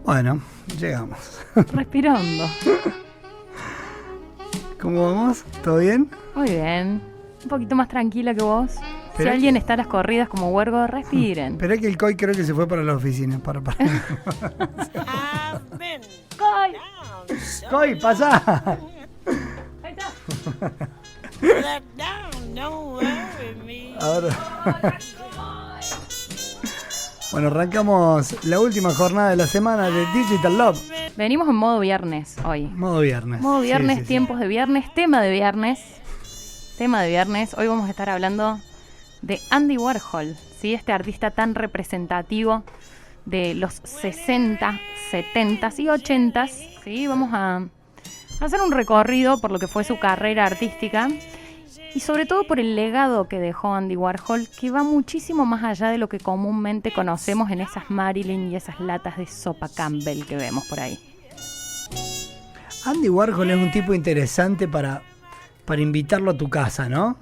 Bueno, llegamos. Respira hondo. ¿Cómo vamos? ¿Todo bien? Muy bien. Un poquito más tranquila que vos. Pero si alguien está a las corridas como huergo, respiren. Esperá que el COI creo que se fue para la oficina. Para. ¡Coy! ¡COI, pasá! Ahí está. Ahora. Bueno, arrancamos la última jornada de la semana de Digital Love. Venimos en modo viernes hoy. Modo viernes. Modo viernes, Sí. tiempos de viernes, tema de viernes. Tema de viernes. Hoy vamos a estar hablando de Andy Warhol, ¿sí? Este artista tan representativo de los 60, 70 y 80, ¿sí? Vamos a hacer un recorrido por lo que fue su carrera artística y sobre todo por el legado que dejó Andy Warhol, que va muchísimo más allá de lo que comúnmente conocemos en esas Marilyn y esas latas de sopa Campbell que vemos por ahí. Andy Warhol es un tipo interesante para invitarlo a tu casa, ¿no?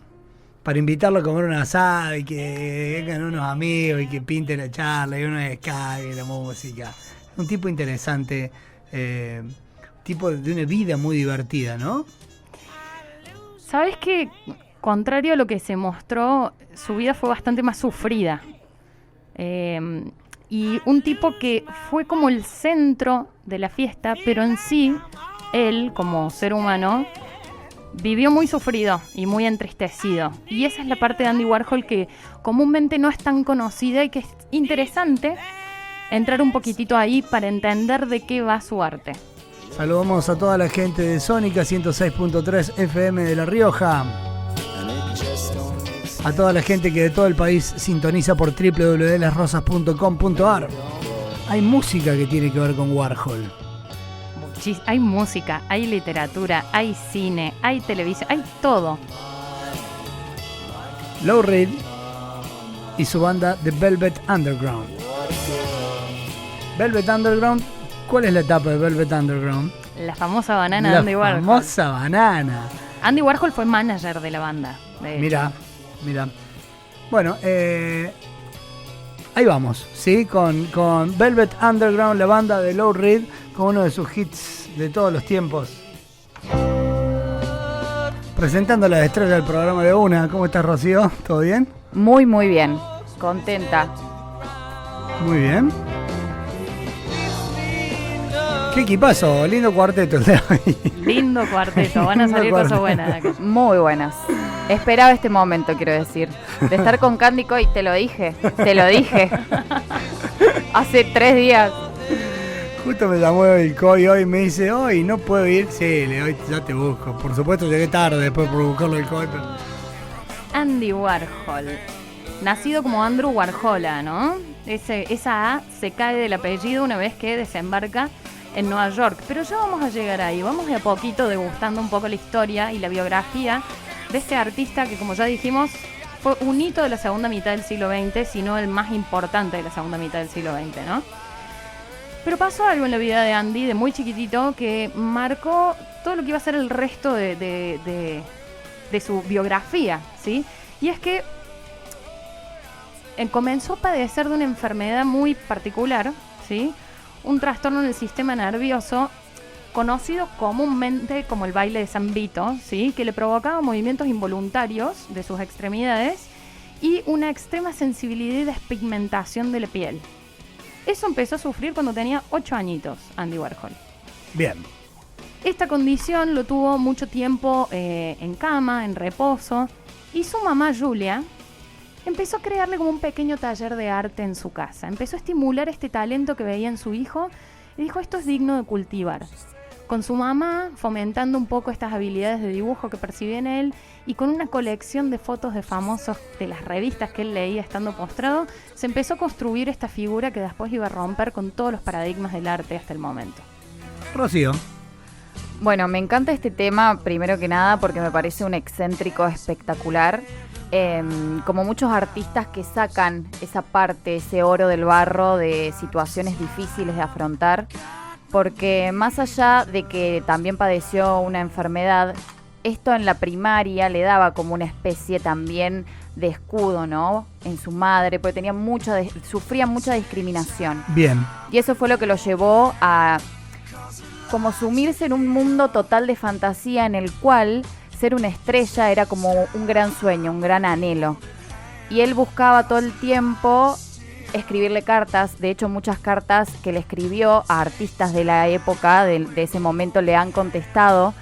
Para invitarlo a comer un asado y que vengan unos amigos y que pinten la charla y uno descargue la música. Un tipo interesante, tipo de una vida muy divertida, ¿no? ¿Sabes qué? Contrario a lo que se mostró, su vida fue bastante más sufrida. Y un tipo que fue como el centro de la fiesta, pero en sí, él, como ser humano, vivió muy sufrido y muy entristecido. Y esa es la parte de Andy Warhol que comúnmente no es tan conocida y que es interesante entrar un poquitito ahí para entender de qué va su arte. Saludamos a toda la gente de Sónica 106.3 FM de La Rioja. A toda la gente que de todo el país sintoniza por www.lasrosas.com.ar. Hay música que tiene que ver con Warhol. Hay música, hay literatura, hay cine, hay televisión, hay todo. Lou Reed y su banda The Velvet Underground. Velvet Underground, ¿cuál es la etapa de Velvet Underground? La famosa banana de Andy Warhol. La famosa banana. Andy Warhol fue manager de la banda. Mira. Bueno, ahí vamos, ¿sí? Con Velvet Underground, la banda de Lou Reed, con uno de sus hits de todos los tiempos. Presentando a la estrella del programa de una. ¿Cómo estás, Rocío? ¿Todo bien? Muy, muy bien. Contenta. Muy bien. Qué equipazo, lindo cuarteto el de hoy. Lindo cuarteto, van a salir cosas buenas. Muy buenas. Esperaba este momento, quiero decir. De estar con Candy Coy, te lo dije. Hace 3 días. Justo me llamó el COI hoy y me dice, hoy no puedo ir. Sí, hoy ya te busco. Por supuesto llegué tarde después por buscarlo el COI. Pero... Andy Warhol. Nacido como Andrew Warhola, ¿no? Esa A se cae del apellido una vez que desembarca en Nueva York. Pero ya vamos a llegar ahí. Vamos de a poquito degustando un poco la historia y la biografía de este artista que, como ya dijimos, fue un hito de la segunda mitad del siglo XX, si no el más importante de la segunda mitad del siglo XX, ¿no? Pero pasó algo en la vida de Andy, de muy chiquitito, que marcó todo lo que iba a ser el resto de su biografía, ¿sí? Y es que comenzó a padecer de una enfermedad muy particular, ¿sí? Un trastorno en el sistema nervioso conocido comúnmente como el baile de San Vito, ¿sí? Que le provocaba movimientos involuntarios de sus extremidades y una extrema sensibilidad y despigmentación de la piel. Eso empezó a sufrir cuando tenía 8 añitos, Andy Warhol. Bien. Esta condición lo tuvo mucho tiempo en cama, en reposo, y su mamá, Julia, empezó a crearle como un pequeño taller de arte en su casa. Empezó a estimular este talento que veía en su hijo y dijo, esto es digno de cultivar. Con su mamá, fomentando un poco estas habilidades de dibujo que percibía en él y con una colección de fotos de famosos de las revistas que él leía estando postrado, se empezó a construir esta figura que después iba a romper con todos los paradigmas del arte hasta el momento. Rocío. Bueno, me encanta este tema, primero que nada, porque me parece un excéntrico espectacular. Como muchos artistas que sacan esa parte, ese oro del barro de situaciones difíciles de afrontar, porque más allá de que también padeció una enfermedad, esto en la primaria le daba como una especie también de escudo, ¿no? En su madre, porque sufría mucha discriminación. Bien. Y eso fue lo que lo llevó a como sumirse en un mundo total de fantasía en el cual ser una estrella era como un gran sueño, un gran anhelo. Y él buscaba todo el tiempo escribirle cartas. De hecho, muchas cartas que le escribió a artistas de la época, de ese momento, le han contestado.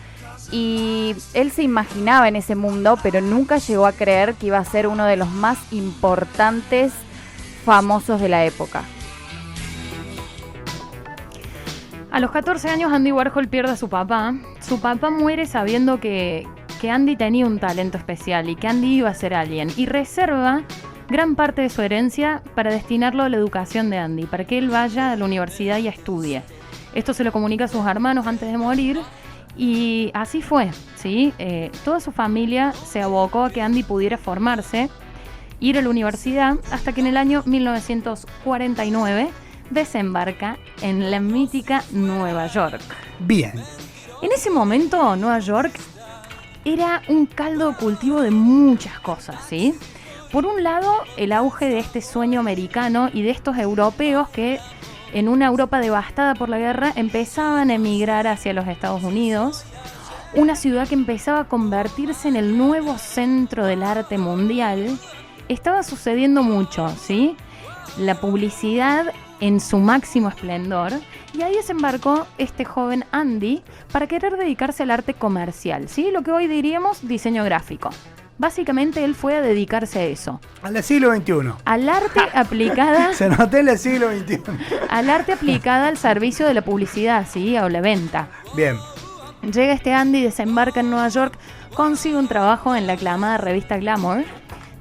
Y él se imaginaba en ese mundo, pero nunca llegó a creer que iba a ser uno de los más importantes famosos de la época. A los 14 años Andy Warhol pierde a su papá. Su papá muere sabiendo que Andy tenía un talento especial y que Andy iba a ser alguien. Y reserva gran parte de su herencia para destinarlo a la educación de Andy, para que él vaya a la universidad y estudie. Esto se lo comunica a sus hermanos antes de morir. Y así fue, ¿sí? Toda su familia se abocó a que Andy pudiera formarse, ir a la universidad, hasta que en el año 1949 desembarca en la mítica Nueva York. Bien. En ese momento, Nueva York era un caldo de cultivo de muchas cosas, ¿sí? Por un lado, el auge de este sueño americano y de estos europeos que en una Europa devastada por la guerra empezaban a emigrar hacia los Estados Unidos, una ciudad que empezaba a convertirse en el nuevo centro del arte mundial. Estaba sucediendo mucho, ¿sí? La publicidad en su máximo esplendor, y ahí desembarcó este joven Andy para querer dedicarse al arte comercial, ¿sí? Lo que hoy diríamos diseño gráfico. Básicamente él fue a dedicarse a eso. Al siglo XXI. Al arte aplicada. Se notó en el siglo XXI. Al arte aplicada al servicio de la publicidad, ¿sí? O la venta. Bien. Llega este Andy, desembarca en Nueva York, consigue un trabajo en la aclamada revista Glamour,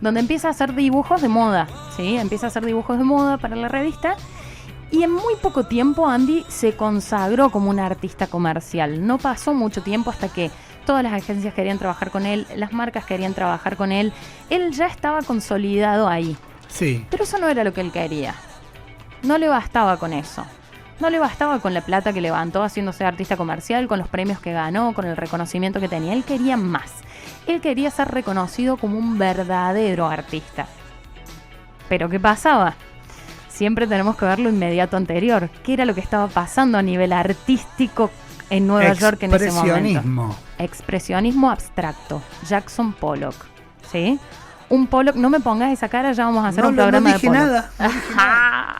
donde empieza a hacer dibujos de moda, ¿sí? Empieza a hacer dibujos de moda para la revista. Y en muy poco tiempo Andy se consagró como un artista comercial. No pasó mucho tiempo hasta que todas las agencias querían trabajar con él, las marcas querían trabajar con él. Él ya estaba consolidado ahí. Sí. Pero eso no era lo que él quería. No le bastaba con eso. No le bastaba con la plata que levantó haciéndose artista comercial, con los premios que ganó, con el reconocimiento que tenía. Él quería más. Él quería ser reconocido como un verdadero artista. ¿Pero qué pasaba? Siempre tenemos que ver lo inmediato anterior. ¿Qué era lo que estaba pasando a nivel artístico en Nueva York en ese momento? Expresionismo abstracto. Jackson Pollock, ¿sí? Un Pollock, no me pongas esa cara, ya vamos a hacer un programa de Pollock. No dije nada.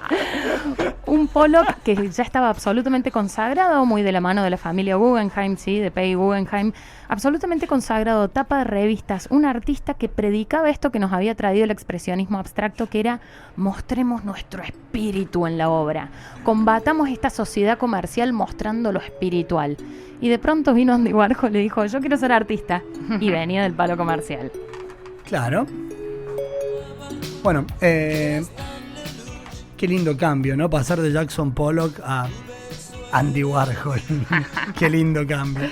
Un Pollock que ya estaba absolutamente consagrado, muy de la mano de la familia Guggenheim, ¿sí? De Peggy Guggenheim. Absolutamente consagrado, tapa de revistas. Un artista que predicaba esto que nos había traído el expresionismo abstracto, que era: mostremos nuestro espíritu en la obra. Combatamos esta sociedad comercial mostrando lo espiritual. Y de pronto vino Andy Warhol y le dijo: yo quiero ser artista. Y venía del palo comercial. Claro. Bueno, qué lindo cambio, ¿no? Pasar de Jackson Pollock a Andy Warhol. Qué lindo cambio.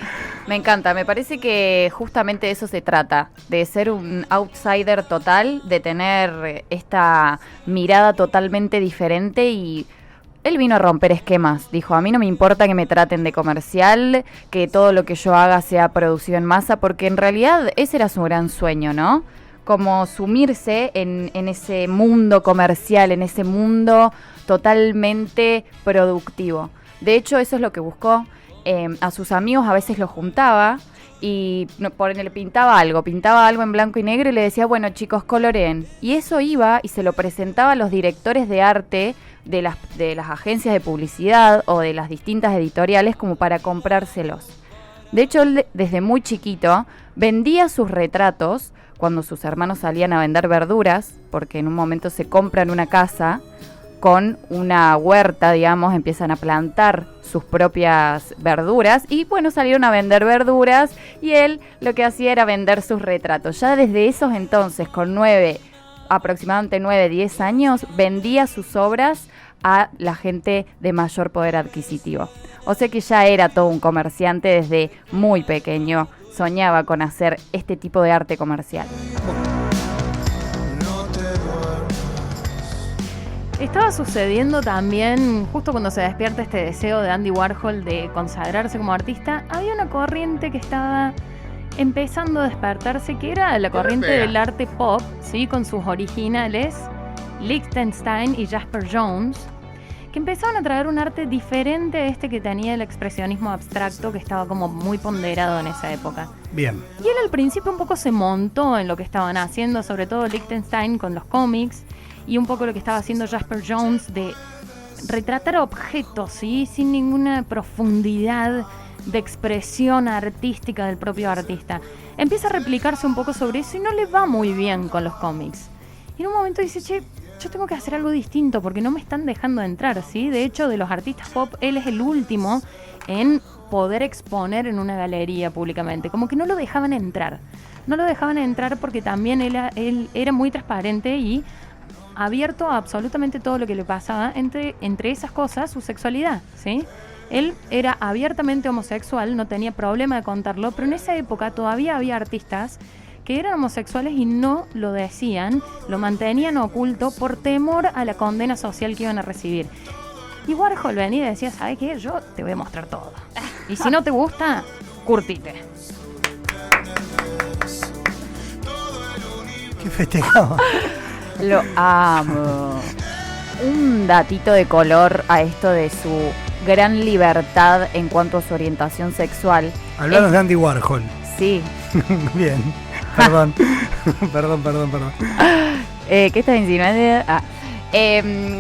Me encanta, me parece que justamente de eso se trata, de ser un outsider total, de tener esta mirada totalmente diferente. Y él vino a romper esquemas, dijo: a mí no me importa que me traten de comercial, que todo lo que yo haga sea producido en masa, porque en realidad ese era su gran sueño, ¿no? Como sumirse en ese mundo comercial, en ese mundo totalmente productivo. De hecho, eso es lo que buscó. A sus amigos a veces los juntaba y le pintaba algo en blanco y negro y le decía: bueno, chicos, coloreen. Y eso iba y se lo presentaba a los directores de arte de las agencias de publicidad o de las distintas editoriales como para comprárselos. De hecho, él desde muy chiquito vendía sus retratos cuando sus hermanos salían a vender verduras, porque en un momento se compran una casa con una huerta, digamos, empiezan a plantar sus propias verduras y bueno, salieron a vender verduras y él lo que hacía era vender sus retratos. Ya desde esos entonces, con aproximadamente 9, 10 años, vendía sus obras a la gente de mayor poder adquisitivo. O sea que ya era todo un comerciante desde muy pequeño, soñaba con hacer este tipo de arte comercial. Estaba sucediendo también, justo cuando se despierta este deseo de Andy Warhol de consagrarse como artista, había una corriente que estaba empezando a despertarse, que era la corriente del arte pop, ¿sí? Con sus originales, Lichtenstein y Jasper Jones, que empezaban a traer un arte diferente a este que tenía el expresionismo abstracto, que estaba como muy ponderado en esa época. Bien. Y él al principio un poco se montó en lo que estaban haciendo, sobre todo Lichtenstein con los cómics, y un poco lo que estaba haciendo Jasper Jones de retratar objetos, ¿sí? Sin ninguna profundidad de expresión artística del propio artista. Empieza a replicarse un poco sobre eso y no le va muy bien con los cómics. Y en un momento dice, che, yo tengo que hacer algo distinto porque no me están dejando entrar, ¿sí? De hecho, de los artistas pop, él es el último en poder exponer en una galería públicamente. Como que no lo dejaban entrar. No lo dejaban entrar porque también él era muy transparente y abierto a absolutamente todo lo que le pasaba, entre esas cosas, su sexualidad, ¿sí? Él era abiertamente homosexual, no tenía problema de contarlo, pero en esa época todavía había artistas que eran homosexuales y no lo decían, lo mantenían oculto por temor a la condena social que iban a recibir. Y Warhol venía y decía, ¿sabes qué? Yo te voy a mostrar todo. Y si no te gusta, curtite. ¿Qué festejaba? Lo amo. Un datito de color a esto de su gran libertad en cuanto a su orientación sexual. Hablaron de Andy Warhol. Sí. Bien. Perdón. Perdón. ¿Qué estás insinuando?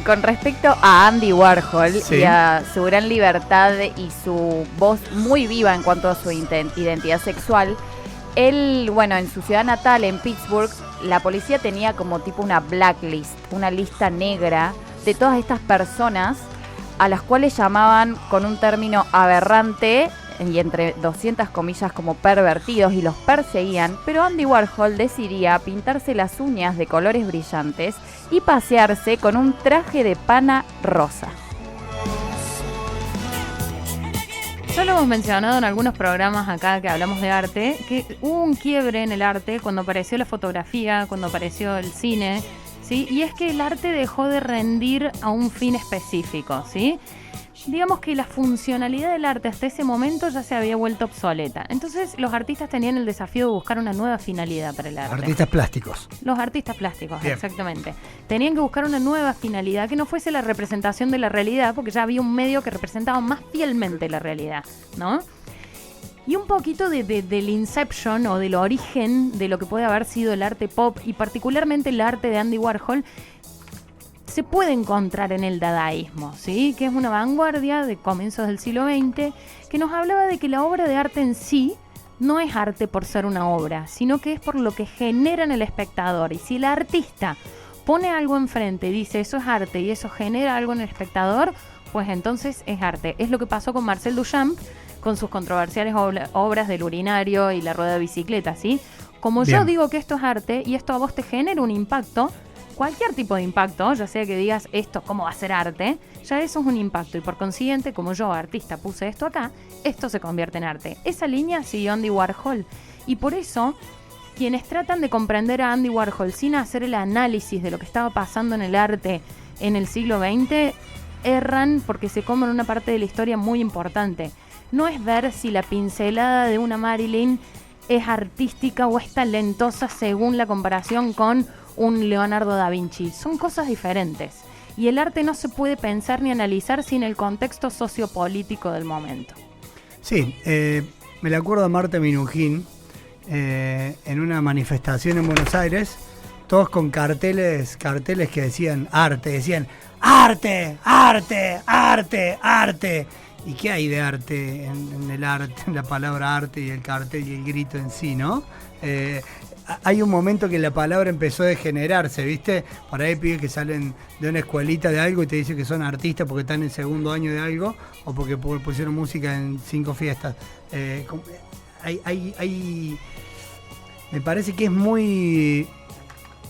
Con respecto a Andy Warhol, sí, y a su gran libertad y su voz muy viva en cuanto a su identidad sexual, él, bueno, en su ciudad natal, en Pittsburgh, la policía tenía como tipo una blacklist, una lista negra de todas estas personas a las cuales llamaban con un término aberrante y entre 200 comillas como pervertidos, y los perseguían, pero Andy Warhol decidía pintarse las uñas de colores brillantes y pasearse con un traje de pana rosa. Ya lo hemos mencionado en algunos programas acá que hablamos de arte, que hubo un quiebre en el arte cuando apareció la fotografía, cuando apareció el cine, ¿sí? Y es que el arte dejó de rendir a un fin específico, ¿sí? Digamos que la funcionalidad del arte hasta ese momento ya se había vuelto obsoleta. Entonces los artistas tenían el desafío de buscar una nueva finalidad para el arte. Artistas plásticos. Los artistas plásticos, bien, exactamente. Tenían que buscar una nueva finalidad que no fuese la representación de la realidad, porque ya había un medio que representaba más fielmente la realidad, ¿no? Y un poquito del inception o del origen de lo que puede haber sido el arte pop y particularmente el arte de Andy Warhol se puede encontrar en el dadaísmo, ¿sí? Que es una vanguardia de comienzos del siglo XX que nos hablaba de que la obra de arte en sí no es arte por ser una obra, sino que es por lo que genera en el espectador. Y si el artista pone algo enfrente y dice eso es arte y eso genera algo en el espectador, pues entonces es arte. Es lo que pasó con Marcel Duchamp con sus controversiales obras del urinario y la rueda de bicicleta, ¿sí? Como bien, yo digo que esto es arte y esto a vos te genera un impacto, cualquier tipo de impacto, ya sea que digas esto, ¿cómo va a ser arte? Ya eso es un impacto y por consiguiente, como yo, artista, puse esto acá, esto se convierte en arte. Esa línea siguió Andy Warhol y por eso quienes tratan de comprender a Andy Warhol sin hacer el análisis de lo que estaba pasando en el arte en el siglo XX, erran porque se comen una parte de la historia muy importante. No es ver si la pincelada de una Marilyn es artística o es talentosa según la comparación con un Leonardo da Vinci. Son cosas diferentes. Y el arte no se puede pensar ni analizar sin el contexto sociopolítico del momento. Sí, me la acuerdo a Marta Minujín en una manifestación en Buenos Aires, todos con carteles que decían arte, arte, arte, arte, arte. ¿Y qué hay de arte en el arte, en la palabra arte y el cartel y el grito en sí, no? Hay un momento que la palabra empezó a degenerarse, ¿viste? Por ahí pibes que salen de una escuelita de algo y te dicen que son artistas porque están en segundo año de algo o porque pusieron música en 5 fiestas. Me parece que es muy...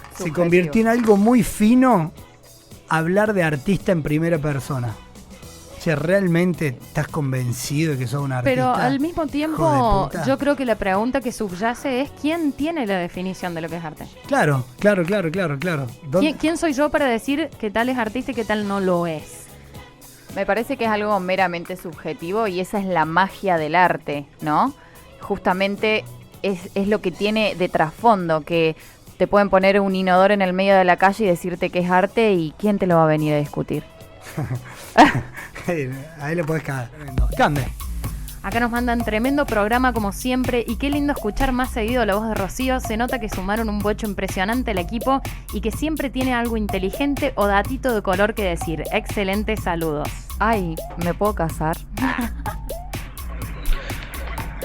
subjetivo. Se convirtió en algo muy fino hablar de artista en primera persona. Che, ¿realmente estás convencido de que sos un artista? Pero al mismo tiempo, yo creo que la pregunta que subyace es ¿quién tiene la definición de lo que es arte? Claro. ¿Quién soy yo para decir que tal es artista y que tal no lo es? Me parece que es algo meramente subjetivo y esa es la magia del arte, ¿no? Justamente es lo que tiene de trasfondo, que te pueden poner un inodoro en el medio de la calle y decirte que es arte y ¿quién te lo va a venir a discutir? Ahí le podés caer. Cande. Acá nos mandan tremendo programa como siempre y qué lindo escuchar más seguido la voz de Rocío. Se nota que sumaron un bocho impresionante al equipo y que siempre tiene algo inteligente o datito de color que decir. Excelentes saludos. Ay, ¿me puedo casar?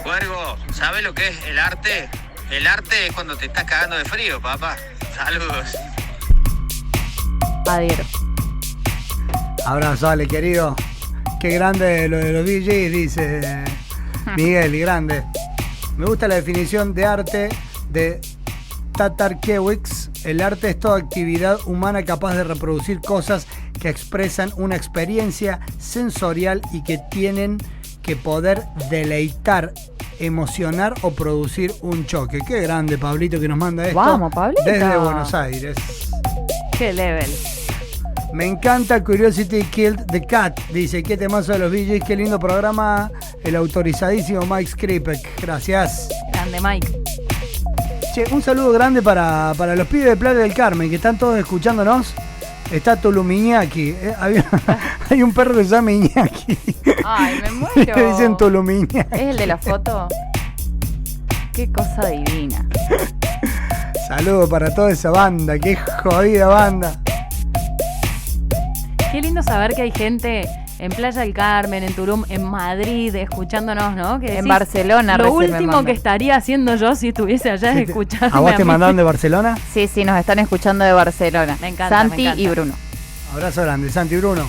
Huergo, ¿sabes lo que es el arte? El arte es cuando te estás cagando de frío, papá. Saludos. Adhiero. Abrazo, Ale, querido. Qué grande lo de los DJs, dice Miguel, y grande. Me gusta la definición de arte de Tatarkiewicz. El arte es toda actividad humana capaz de reproducir cosas que expresan una experiencia sensorial y que tienen que poder deleitar, emocionar o producir un choque. Qué grande, Pablito, que nos manda esto. Vamos, Pablito. Desde Buenos Aires. Qué level. Me encanta Curiosity Killed the Cat. Dice, qué temazo de los DJs, qué lindo programa. El autorizadísimo Mike Skripek. Gracias. Grande, Mike. Che, un saludo grande para los pibes de Playa del Carmen, que están todos escuchándonos. Está Tulumiñaki. Hay un perro que se llama Iñaki. Ay, me muero. Le dicen Tulumiñaki. ¿Es el de la foto? Qué cosa divina. Saludo para toda esa banda, qué jodida banda. Qué lindo saber que hay gente en Playa del Carmen, en Tulum, en Madrid, escuchándonos, ¿no? Que En decís, Barcelona lo recién me último mandan. que estaría haciendo yo si estuviese allá es escuchar. ¿A vos te mandaron de Barcelona? Sí, nos están escuchando de Barcelona. Me encanta, Santi me encanta. y Bruno. Abrazo grande, Santi y Bruno.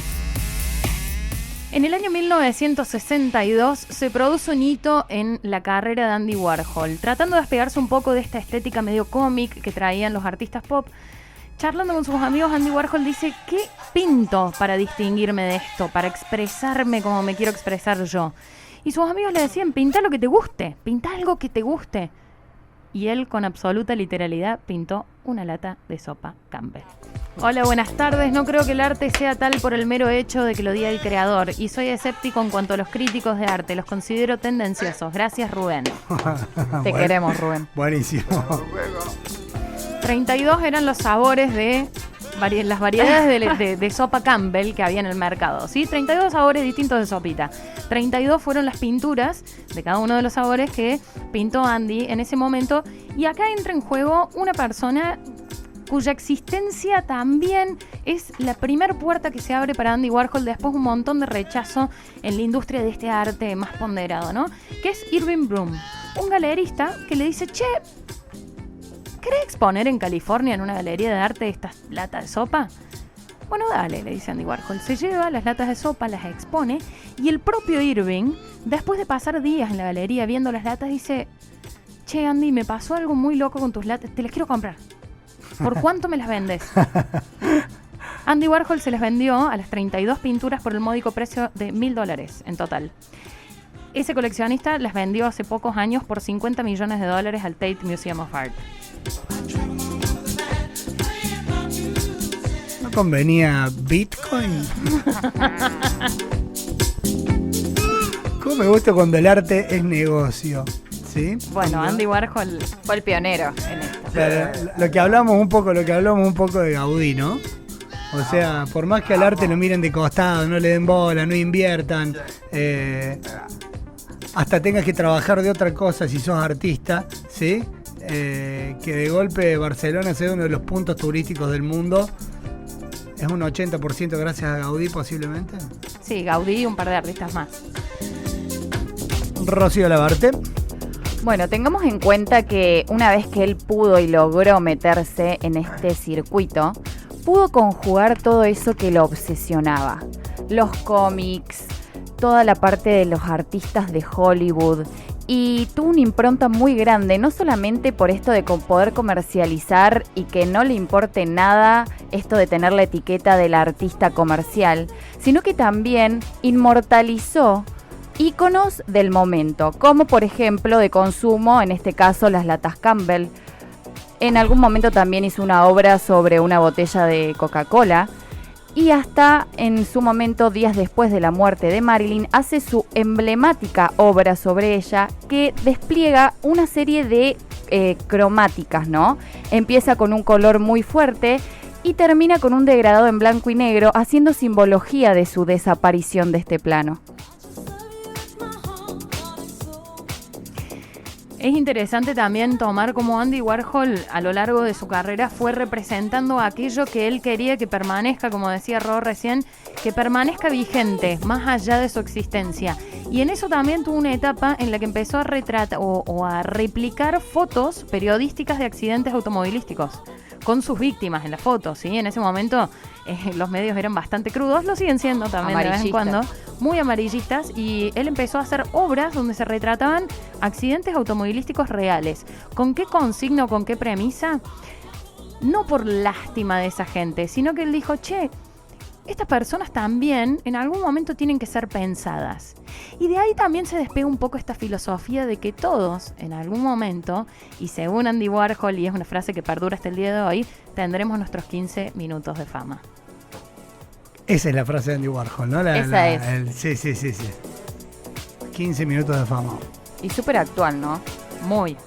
En el año 1962 se produce un hito en la carrera de Andy Warhol, tratando de despegarse un poco de esta estética medio cómic que traían los artistas pop. Charlando con sus amigos, Andy Warhol dice, ¿qué pinto para distinguirme de esto? Para expresarme como me quiero expresar yo. Y sus amigos le decían, pinta lo que te guste, pinta algo que te guste. Y él, con absoluta literalidad, pintó una lata de sopa Campbell. Hola, buenas tardes. No creo que el arte sea tal por el mero hecho de que lo diga el creador. Y soy escéptico en cuanto a los críticos de arte. Los considero tendenciosos. Gracias, Rubén. Te queremos, Rubén. Buenísimo. 32 eran los sabores de las variedades de sopa Campbell que había en el mercado, ¿sí? 32 sabores distintos de sopita. 32 fueron las pinturas de cada uno de los sabores que pintó Andy en ese momento. Y acá entra en juego una persona cuya existencia también es la primer puerta que se abre para Andy Warhol después de un montón de rechazo en la industria de este arte más ponderado, ¿no? Que es Irving Broom, un galerista que le dice, che, ¿querés exponer en California en una galería de arte estas latas de sopa? Bueno, dale, le dice Andy Warhol. Se lleva las latas de sopa, las expone y el propio Irving, después de pasar días en la galería viendo las latas, dice, che, Andy, me pasó algo muy loco con tus latas, te las quiero comprar. ¿Por cuánto me las vendes? Andy Warhol se las vendió a las 32 pinturas por el módico precio de $1.000 en total. Ese coleccionista las vendió hace pocos años por $50 millones al Tate Museum of Art. ¿No convenía Bitcoin? ¿Cómo me gusta cuando el arte es negocio? ¿Sí? Bueno, Andy Warhol Fue el pionero en esto. Claro, lo que hablamos un poco de Gaudí, ¿no? O sea, por más que al arte lo miren de costado, no le den bola, no inviertan, hasta tengas que trabajar de otra cosa si sos artista, ¿sí? Que de golpe Barcelona sea uno de los puntos turísticos del mundo, es un 80% gracias a Gaudí posiblemente. Sí, Gaudí y un par de artistas más. Rocío Labarte. Bueno, tengamos en cuenta que una vez que él pudo y logró meterse en este circuito, pudo conjugar todo eso que lo obsesionaba. Los cómics, toda la parte de los artistas de Hollywood, y tuvo una impronta muy grande, no solamente por esto de poder comercializar y que no le importe nada esto de tener la etiqueta del artista comercial, sino que también inmortalizó íconos del momento, como por ejemplo de consumo, en este caso las latas Campbell. En algún momento también hizo una obra sobre una botella de Coca-Cola y hasta en su momento, días después de la muerte de Marilyn, hace su emblemática obra sobre ella que despliega una serie de cromáticas, ¿no? Empieza con un color muy fuerte y termina con un degradado en blanco y negro, haciendo simbología de su desaparición de este plano. Es interesante también tomar como Andy Warhol a lo largo de su carrera fue representando aquello que él quería que permanezca, como decía Ro recién, que permanezca vigente, más allá de su existencia. Y en eso también tuvo una etapa en la que empezó a retratar o a replicar fotos periodísticas de accidentes automovilísticos con sus víctimas en las fotos, ¿sí? En ese momento los medios eran bastante crudos, lo siguen siendo también de vez en cuando, muy amarillistas, y él empezó a hacer obras donde se retrataban accidentes automovilísticos reales. ¿Con qué consigna o con qué premisa? No por lástima de esa gente, sino que él dijo, che, estas personas también en algún momento tienen que ser pensadas. Y de ahí también se despega un poco esta filosofía de que todos, en algún momento, y según Andy Warhol, y es una frase que perdura hasta el día de hoy, tendremos nuestros 15 minutos de fama. Esa es la frase de Andy Warhol, ¿no? Esa es. Sí. 15 minutos de fama. Y súper actual, ¿no? Muy.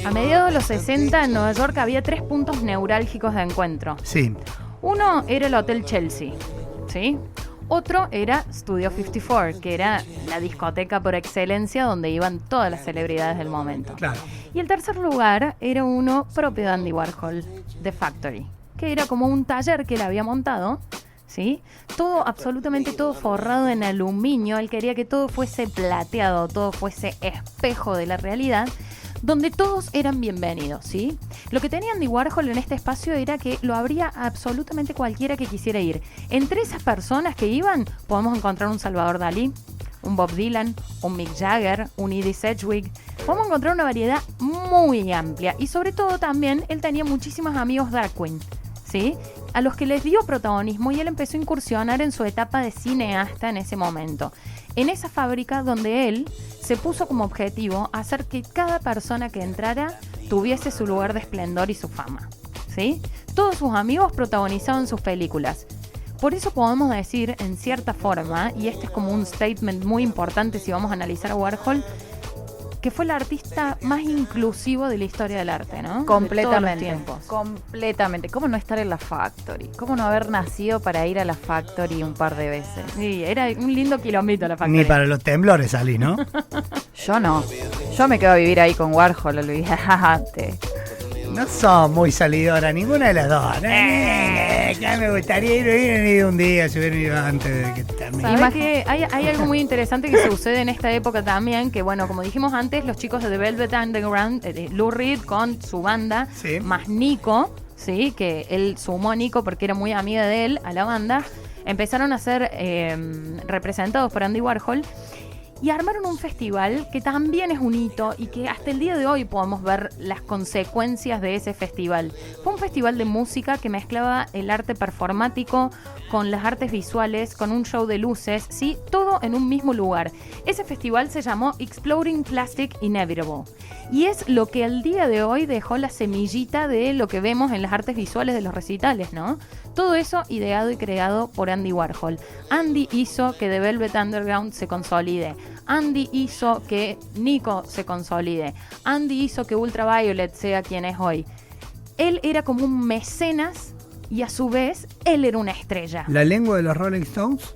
A mediados de los 60 en Nueva York había 3 puntos neurálgicos de encuentro. Sí. Uno era el Hotel Chelsea, ¿sí? Otro era Studio 54, que era la discoteca por excelencia donde iban todas las celebridades del momento. Claro. Y el tercer lugar era uno propio de Andy Warhol, The Factory, que era como un taller que él había montado, ¿sí? Todo, absolutamente todo forrado en aluminio. Él quería que todo fuese plateado, todo fuese espejo de la realidad, donde todos eran bienvenidos, ¿sí? Lo que tenía Andy Warhol en este espacio era que lo abría absolutamente cualquiera que quisiera ir. Entre esas personas que iban, podemos encontrar un Salvador Dalí, un Bob Dylan, un Mick Jagger, un Edie Sedgwick. Podemos encontrar una variedad muy amplia. Y sobre todo también, él tenía muchísimos amigos drag queen, ¿sí? A los que les dio protagonismo y él empezó a incursionar en su etapa de cineasta en ese momento. En esa fábrica donde él se puso como objetivo hacer que cada persona que entrara tuviese su lugar de esplendor y su fama, ¿sí? Todos sus amigos protagonizaban sus películas. Por eso podemos decir, en cierta forma, y este es como un statement muy importante si vamos a analizar a Warhol, que fue el artista más inclusivo de la historia del arte, ¿no? Completamente. De todos los tiempos. Completamente. ¿Cómo no estar en la Factory? ¿Cómo no haber nacido para ir a la Factory un par de veces? Sí, era un lindo quilombito la Factory. Ni para los temblores salí, ¿no? Yo no. Yo me quedo a vivir ahí con Warhol, olvidate. No son muy salidoras, ninguna de las dos. Ya me gustaría ir un día, si hubiera ido antes de que termine. ¿Sabes que hay algo muy interesante que sucede en esta época también? Que bueno, como dijimos antes, los chicos de The Velvet Underground, Lou Reed con su banda, Sí. más Nico, ¿sí? Que él sumó a Nico porque era muy amiga de él a la banda, empezaron a ser representados por Andy Warhol. Y armaron un festival que también es un hito y que hasta el día de hoy podemos ver las consecuencias de ese festival. Fue un festival de música que mezclaba el arte performático con las artes visuales, con un show de luces, ¿sí? Todo en un mismo lugar. Ese festival se llamó Exploding Plastic Inevitable. Y es lo que al día de hoy dejó la semillita de lo que vemos en las artes visuales de los recitales, ¿no? Todo eso ideado y creado por Andy Warhol. Andy hizo que The Velvet Underground se consolide. Andy hizo que Nico se consolide. Andy hizo que Ultraviolet sea quien es hoy. Él era como un mecenas y a su vez él era una estrella. ¿La lengua de los Rolling Stones?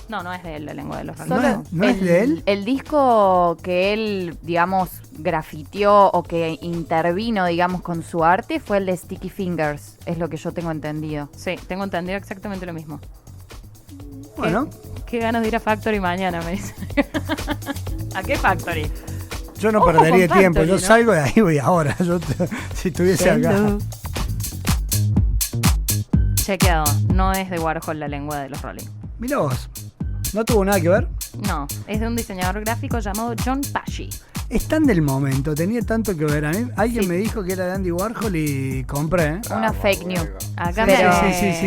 No, no es de él la lengua de los ¿No, Rolling. ¿No es de él? El disco que él, digamos, grafiteó o que intervino, digamos, con su arte fue el de Sticky Fingers, es lo que yo tengo entendido. Sí, tengo entendido exactamente lo mismo. Bueno, Qué ganas de ir a Factory mañana, me dice. ¿A qué Factory? yo no Ojo perdería con tiempo. Factory, Yo ¿no? salgo de ahí, voy ahora. Si estuviese acá. Chequeado, no es de Warhol la lengua de los Rolling. Mirá vos. ¿No tuvo nada que ver? No, es de un diseñador gráfico llamado John Pasci. Es tan del momento, tenía tanto que ver. A mí, alguien me dijo que era de Andy Warhol y compré. ¿eh? Una fake news. Acá, Pero-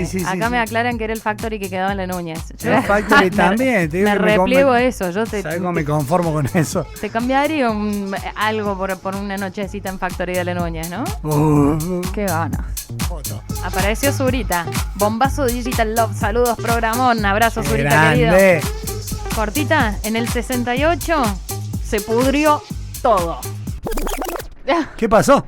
Sí, acá me aclaran que era el Factory que quedaba en la Núñez. El Factory también. Te digo Me que repliego eso. Yo ¿Sabes cómo me conformo con eso? te cambiaría algo por una nochecita en Factory de la Núñez, ¿no? Qué ganas. Apareció Zurita. Bombazo Digital Love. Saludos, programón. Abrazo, Zurita, querido. Grande. Cortita, en el 68 se pudrió todo. ¿Qué pasó?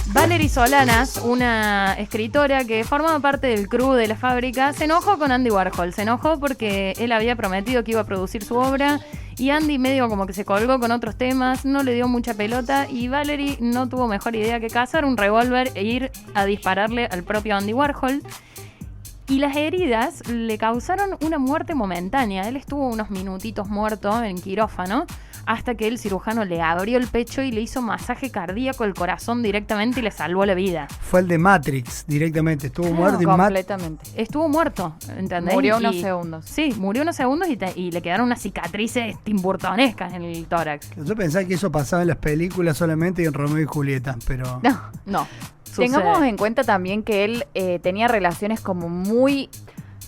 Valerie Solanas, una escritora que formaba parte del crew de la fábrica, se enojó con Andy Warhol. Se enojó porque él había prometido que iba a producir su obra y Andy medio como que se colgó con otros temas, no le dio mucha pelota y Valerie no tuvo mejor idea que cazar un revólver e ir a dispararle al propio Andy Warhol. Y las heridas le causaron una muerte momentánea. Él estuvo unos minutitos muerto en quirófano hasta que el cirujano le abrió el pecho y le hizo masaje cardíaco al corazón directamente y le salvó la vida. Fue el de Matrix directamente. Estuvo Claro, muerto y Completamente. Estuvo muerto, ¿entendés? Murió unos Y- segundos. Sí, murió unos segundos y le quedaron unas cicatrices timburtonescas en el tórax. Yo pensaba que eso pasaba en las películas solamente y en Romeo y Julieta, pero... No. No. Tengamos sucede. en cuenta también que él tenía relaciones como muy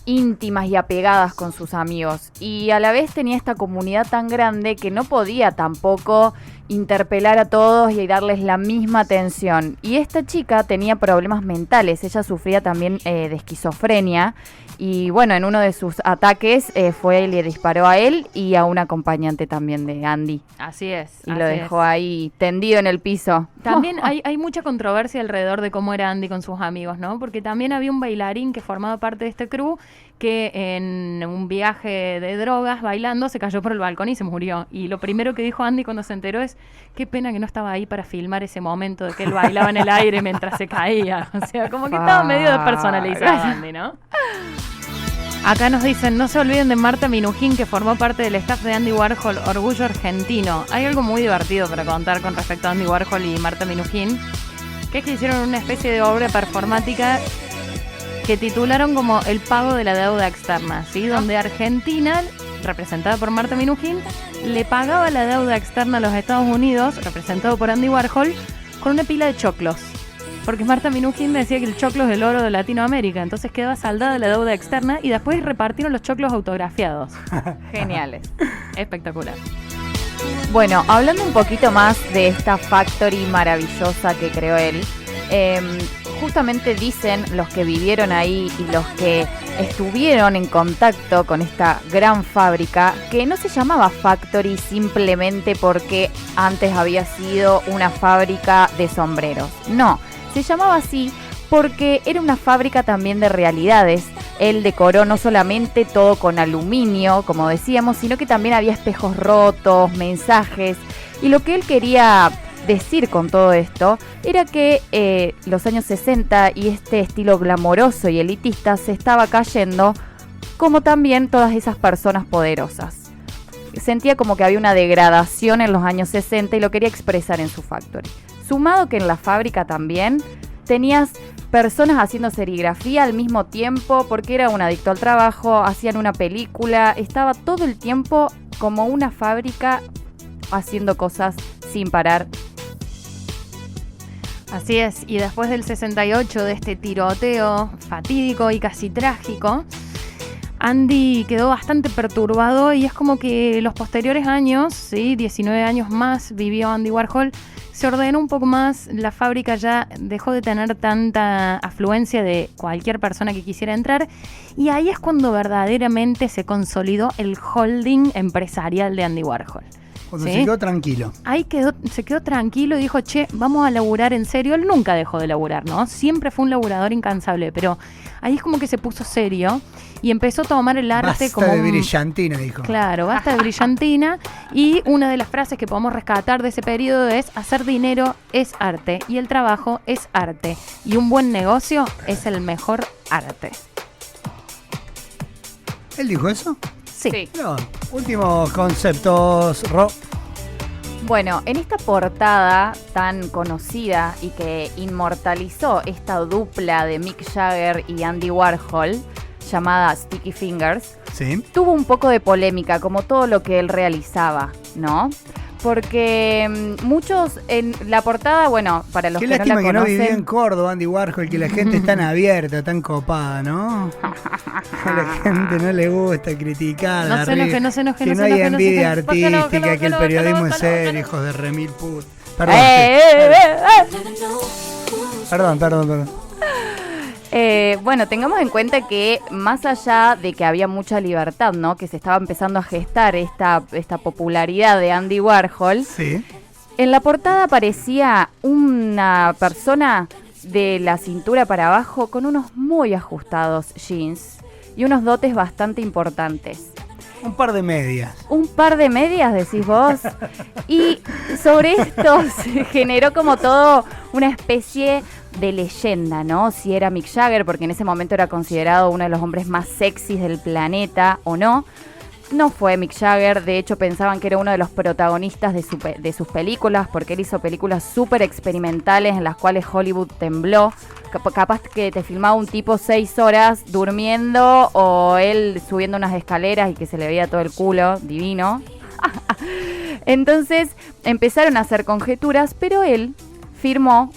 íntimas y apegadas con sus amigos y a la vez tenía esta comunidad tan grande que no podía tampoco interpelar a todos y darles la misma atención. Y esta chica tenía problemas mentales, ella sufría también de esquizofrenia y bueno, en uno de sus ataques fue y le disparó a él y a un acompañante también de Andy Así es. y lo así dejó es. ahí tendido en el piso. También hay mucha controversia alrededor de cómo era Andy con sus amigos, ¿no? Porque también había un bailarín que formaba parte de este crew que en un viaje de drogas bailando se cayó por el balcón y se murió. Y lo primero que dijo Andy cuando se enteró es qué pena que no estaba ahí para filmar ese momento de que él bailaba en el aire mientras se caía. O sea, como que estaba medio despersonalizado Andy, ¿no? Acá nos dicen, no se olviden de Marta Minujín, que formó parte del staff de Andy Warhol, Orgullo Argentino. Hay algo muy divertido para contar con respecto a Andy Warhol y Marta Minujín, que es que hicieron una especie de obra performática que titularon como El pago de la deuda externa, ¿sí? Donde Argentina, representada por Marta Minujín, le pagaba la deuda externa a los Estados Unidos, representado por Andy Warhol, con una pila de choclos. Porque Marta Minujín decía que el choclo es el oro de Latinoamérica, entonces quedaba saldada la deuda externa y después repartieron los choclos autografiados. Geniales. Espectacular. Bueno, hablando un poquito más de esta factory maravillosa que creó él, justamente dicen los que vivieron ahí y los que estuvieron en contacto con esta gran fábrica que no se llamaba factory simplemente porque antes había sido una fábrica de sombreros. No, se llamaba así porque era una fábrica también de realidades. Él decoró no solamente todo con aluminio, como decíamos, sino que también había espejos rotos, mensajes. Y lo que él quería decir con todo esto era que los años 60 y este estilo glamoroso y elitista se estaba cayendo, como también todas esas personas poderosas. Sentía como que había una degradación en los años 60 y lo quería expresar en su factory. Sumado que en la fábrica también tenías personas haciendo serigrafía al mismo tiempo porque era un adicto al trabajo, hacían una película, estaba todo el tiempo como una fábrica haciendo cosas sin parar. Así es, y después del 68, de este tiroteo fatídico y casi trágico, Andy quedó bastante perturbado y es como que los posteriores años, ¿sí? 19 años más vivió Andy Warhol, se ordenó un poco más, la fábrica ya dejó de tener tanta afluencia de cualquier persona que quisiera entrar y ahí es cuando verdaderamente se consolidó el holding empresarial de Andy Warhol. Cuando ¿Sí? se quedó tranquilo. Ahí se quedó tranquilo y dijo, che, vamos a laburar en serio. Él nunca dejó de laburar, ¿no? Siempre fue un laburador incansable, pero ahí es como que se puso serio y empezó a tomar el arte Basta como de un... brillantina, dijo. Claro, basta de brillantina. Y una de las frases que podemos rescatar de ese periodo es: hacer dinero es arte y el trabajo es arte. Y un buen negocio es el mejor arte. ¿Él dijo eso? Sí. No. Últimos conceptos, Ro. Bueno, en esta portada tan conocida y que inmortalizó esta dupla de Mick Jagger y Andy Warhol, llamada Sticky Fingers, Sí. tuvo un poco de polémica, como todo lo que él realizaba, ¿no? porque muchos en la portada, bueno, para los Qué que no lástima la que no conocen, vivió en Córdoba, Andy Warhol, que la gente es tan abierta, tan copada, ¿no? A la gente no le gusta criticar. No se enoje, no se enoje, que no no se hay enoje, no se envidia enoje. Que no, artística, que el no, periodismo que es no, serio, que no. hijos de remil put. Perdón, perdón. Bueno, tengamos en cuenta que más allá de que había mucha libertad, ¿no? Que se estaba empezando a gestar esta popularidad de Andy Warhol, Sí. en la portada aparecía una persona de la cintura para abajo con unos muy ajustados jeans y unos dotes bastante importantes. Un par de medias. Un par de medias, decís vos. Y sobre esto se generó como todo una especie de leyenda, ¿no? Si era Mick Jagger, porque en ese momento era considerado uno de los hombres más sexys del planeta, o no. No fue Mick Jagger, de hecho pensaban que era uno de los protagonistas de sus películas, porque él hizo películas súper experimentales en las cuales Hollywood tembló. Capaz que te filmaba un tipo 6 horas durmiendo o él subiendo unas escaleras y que se le veía todo el culo, divino. Entonces empezaron a hacer conjeturas, pero él firmó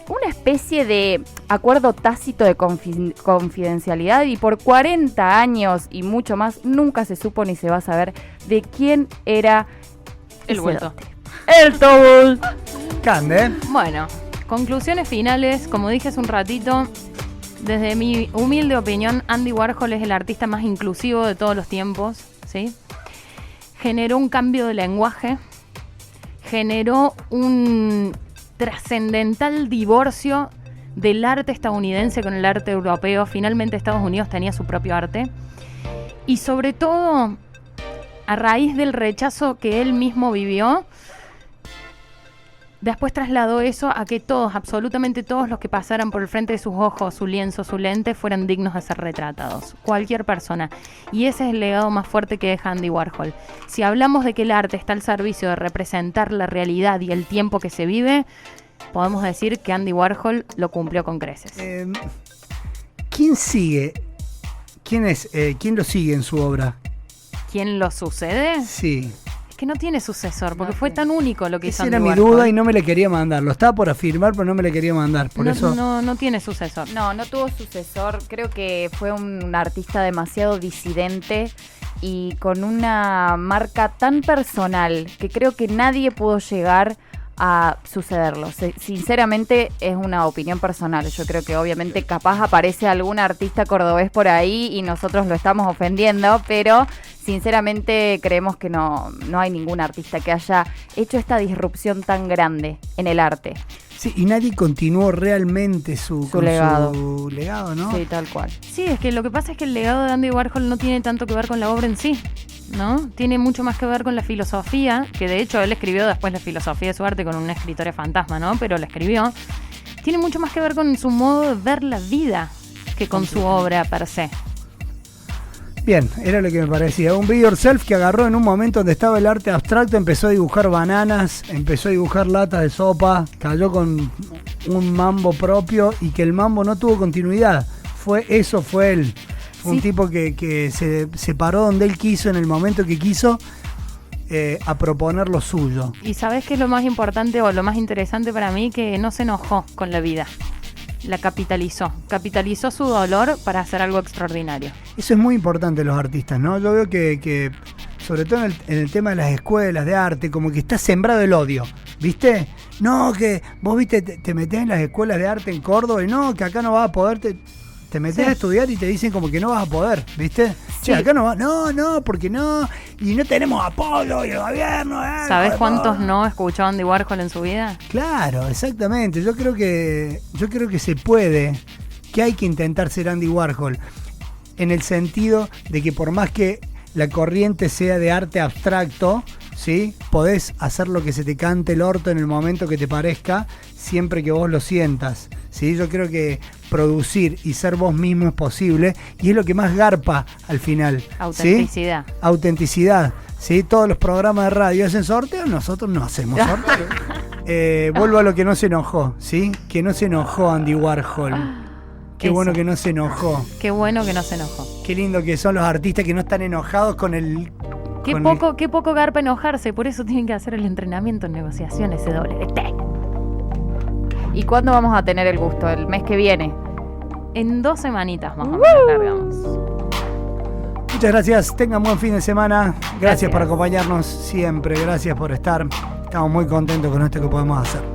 una especie de acuerdo tácito de confidencialidad y por 40 años y mucho más nunca se supo ni se va a saber de quién era El ese vuelto. dote. El Tobul. Cande, ¿eh? Bueno, conclusiones finales, como dije hace un ratito, desde mi humilde opinión, Andy Warhol es el artista más inclusivo de todos los tiempos, ¿sí? Generó un cambio de lenguaje, generó un trascendental divorcio del arte estadounidense con el arte europeo. Finalmente Estados Unidos tenía su propio arte. Y sobre todo, a raíz del rechazo que él mismo vivió, después trasladó eso a que todos, absolutamente todos los que pasaran por el frente de sus ojos, su lienzo, su lente, fueran dignos de ser retratados. Cualquier persona. Y ese es el legado más fuerte que deja Andy Warhol. Si hablamos de que el arte está al servicio de representar la realidad y el tiempo que se vive, podemos decir que Andy Warhol lo cumplió con creces. ¿Quién sigue? ¿Quién lo sigue en su obra? ¿Quién lo sucede? Sí. Es que no tiene sucesor, porque fue tan único lo que hizo Esa Andy era mi Warhol. duda y no me la quería mandar. Lo estaba por afirmar, pero no me la quería mandar. Por eso. No tiene sucesor. No tuvo sucesor. Creo que fue un artista demasiado disidente y con una marca tan personal que creo que nadie pudo llegar a sucederlo. Sinceramente es una opinión personal. Yo creo que obviamente capaz aparece algún artista cordobés por ahí y nosotros lo estamos ofendiendo, pero sinceramente creemos que no hay ningún artista que haya hecho esta disrupción tan grande en el arte. Sí, y nadie continuó realmente su legado. Su legado, ¿no? Sí, tal cual. Sí, es que lo que pasa es que el legado de Andy Warhol no tiene tanto que ver con la obra en sí, ¿no? Tiene mucho más que ver con la filosofía, que de hecho él escribió después la filosofía de su arte con una escritora fantasma, ¿no? Pero la escribió. Tiene mucho más que ver con su modo de ver la vida que con su obra per se. Bien, era lo que me parecía. Un Be Yourself que agarró en un momento donde estaba el arte abstracto, empezó a dibujar bananas, empezó a dibujar latas de sopa, cayó con un mambo propio y que el mambo no tuvo continuidad. Fue él. Fue un tipo que se paró donde él quiso, en el momento que quiso, a proponer lo suyo. Y ¿sabes qué es lo más importante o lo más interesante para mí? Que no se enojó con la vida. La capitalizó su dolor para hacer algo extraordinario. Eso es muy importante en los artistas, ¿no? Yo veo que sobre todo en el tema de las escuelas de arte, como que está sembrado el odio, ¿viste? No, que vos, viste, te metés en las escuelas de arte en Córdoba y no, que acá no vas a poder, te metés a estudiar y te dicen como que no vas a poder, ¿viste? Sí. Che, acá no va, no, porque no, y no tenemos apoyo y el gobierno. ¿Sabés cuántos no escuchó Andy Warhol en su vida? Claro, exactamente. Yo creo que se puede, que hay que intentar ser Andy Warhol, en el sentido de que por más que la corriente sea de arte abstracto, ¿sí? Podés hacer lo que se te cante el orto en el momento que te parezca, siempre que vos lo sientas, ¿sí? Yo creo que producir y ser vos mismo es posible y es lo que más garpa al final. Autenticidad. ¿Sí? Autenticidad. ¿Sí? Todos los programas de radio hacen sorteo, nosotros no hacemos sorteo. Vuelvo a lo que no se enojó, ¿sí? Que no se enojó Andy Warhol. Qué Eso. bueno que no se enojó. Qué bueno que no se enojó. Qué lindo que son los artistas que no están enojados con Qué poco garpa enojarse, por eso tienen que hacer el entrenamiento en negociaciones CWT. ¿Y cuándo vamos a tener el gusto? ¿El mes que viene? En 2 semanitas más o menos largamos. Muchas gracias, tengan buen fin de semana. Gracias por Gracias. acompañarnos siempre, gracias por estar. Estamos muy contentos con esto que podemos hacer.